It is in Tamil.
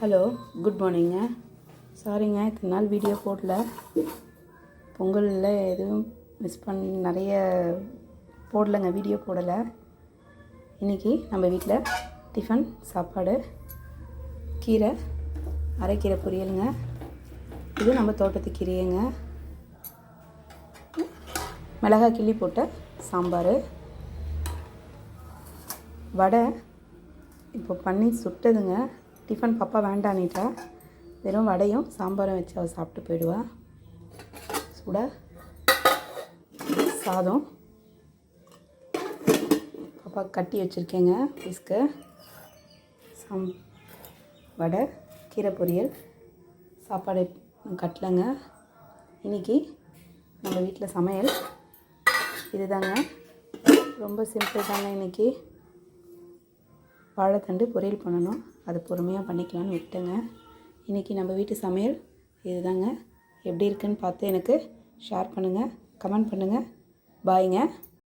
Hello, good மார்னிங்க. சாரிங்க, இத்தனை நாள் வீடியோ போடல. பொங்கலில் எதுவும் நிறைய போடலைங்க, வீடியோ போடலை. இன்றைக்கி நம்ம வீட்டில் டிஃபன் சாப்பாடு கீரை, அரைக்கீரை பொரியலுங்க. இது நம்ம தோட்டத்து கீரைங்க. மிளகாய் கிள்ளி போட்ட சாம்பார், வடை இப்போ பண்ணி சுட்டதுங்க. டிஃபன் பாப்பா வேண்டான்னுட்டா. வெறும் வடையும் சாம்பாரும் வச்சு அவள் சாப்பிட்டு போயிடுவா. சுட சாதம் பாப்பா கட்டி வச்சுருக்கேங்க பீஸ்க்கு. வடை, கீரை பொரியல், சாப்பாடு கட்டலைங்க. இன்றைக்கி நம்ம வீட்டில் சமையல் இதுதாங்க. ரொம்ப சிம்பிள் தாங்க. இன்றைக்கி வாழைத்தண்டு பொரியல் பண்ணணும், அது பொறுமையாக பண்ணிக்கலான்னு விட்டேங்க. இன்றைக்கி நம்ம வீட்டு சமையல் இதுதாங்க. எப்படி இருக்குன்னு பார்த்து எனக்கு ஷேர் பண்ணுங்கள், கமெண்ட் பண்ணுங்கள். பாய்ங்க.